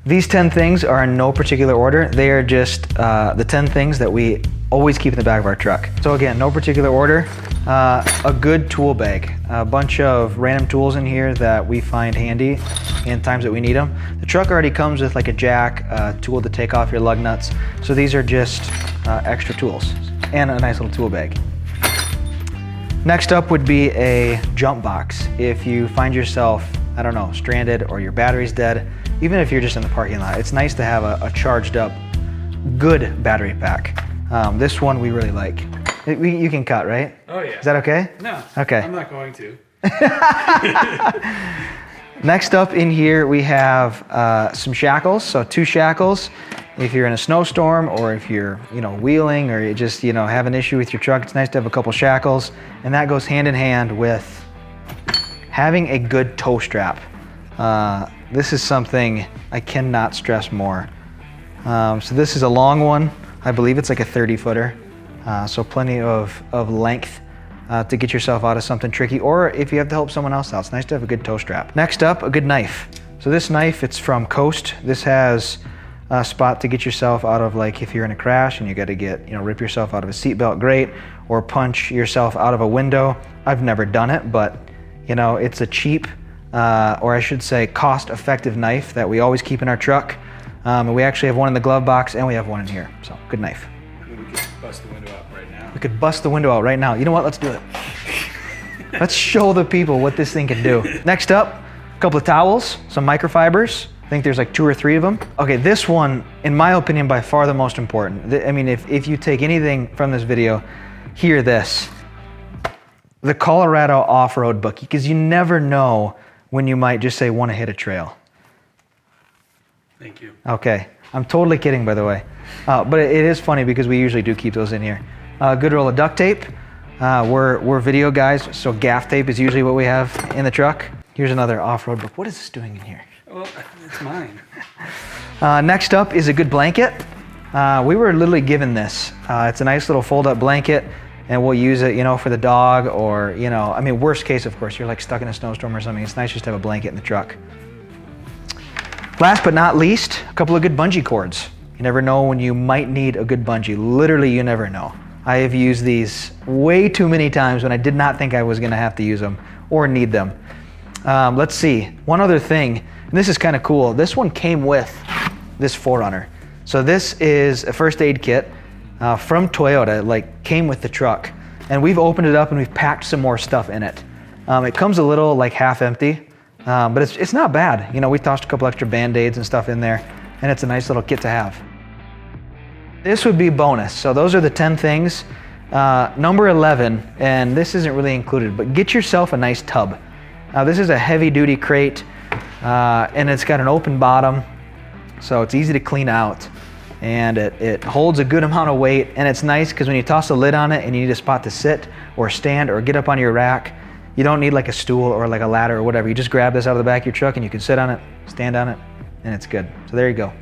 These 10 things are in no particular order. They are just the 10 things that we always keep in the back of our truck. So again, no particular order. A good tool bag, a bunch of random tools in here that we find handy in times that we need them. The truck already comes with like a jack, a tool to take off your lug nuts. So these are just extra tools and a nice little tool bag. Next up would be a jump box. If you find yourself, I don't know, stranded or your battery's dead, even if you're just in the parking lot, it's nice to have a charged up, good battery pack. This one we really like. You can cut, right? Oh yeah. Is that okay? No. Okay. I'm not going to. Next up in here we have some shackles. So 2 shackles. If you're in a snowstorm or if you're wheeling or you just have an issue with your truck, it's nice to have a couple shackles, and that goes hand in hand with having a good tow strap. This is something I cannot stress more. So this is a long one. I believe it's like a 30-footer. So plenty of length to get yourself out of something tricky, or if you have to help someone else out, it's nice to have a good tow strap. Next up, a good knife. So this knife, it's from Coast. This has a spot to get yourself out of, like if you're in a crash and you got to get, rip yourself out of a seatbelt, great, or punch yourself out of a window. I've never done it, but it's a cheap, or I should say cost-effective knife that we always keep in our truck. And we actually have one in the glove box and we have one in here, so good knife. We could bust the window out right now. We could bust the window out right now. You know what, let's do it. Let's show the people what this thing can do. Next up, a couple of towels, some microfibers. I think there's like 2 or 3 of them. Okay, this one, in my opinion, by far the most important. I mean, if you take anything from this video, hear this. The Colorado off-road bookie, because you never know when you might just say, want to hit a trail. Thank you. Okay, I'm totally kidding, by the way. But it is funny because we usually do keep those in here. A good roll of duct tape. We're video guys, so gaff tape is usually what we have in the truck. Here's another off-road book. What is this doing in here? Well, it's mine. Next up is a good blanket. We were literally given this. It's a nice little fold-up blanket, and we'll use it, for the dog, or I mean, worst case, of course, you're like stuck in a snowstorm or something. It's nice just to have a blanket in the truck. Last but not least, a couple of good bungee cords. You never know when you might need a good bungee. Literally, you never know. I have used these way too many times when I did not think I was gonna have to use them or need them. Let's see, one other thing, and this is kind of cool. This one came with this 4Runner. So this is a first aid kit from Toyota, like came with the truck. And we've opened it up and we've packed some more stuff in it. It comes a little like half empty, but it's not bad. We tossed a couple extra Band-Aids and stuff in there, and it's a nice little kit to have. This would be bonus. So those are the 10 things. Number 11, and this isn't really included, but get yourself a nice tub. This is a heavy duty crate, and it's got an open bottom, so it's easy to clean out. And it holds a good amount of weight, and it's nice because when you toss a lid on it and you need a spot to sit or stand or get up on your rack, you don't need like a stool or like a ladder or whatever. You just grab this out of the back of your truck and you can sit on it, stand on it, and it's good. So there you go.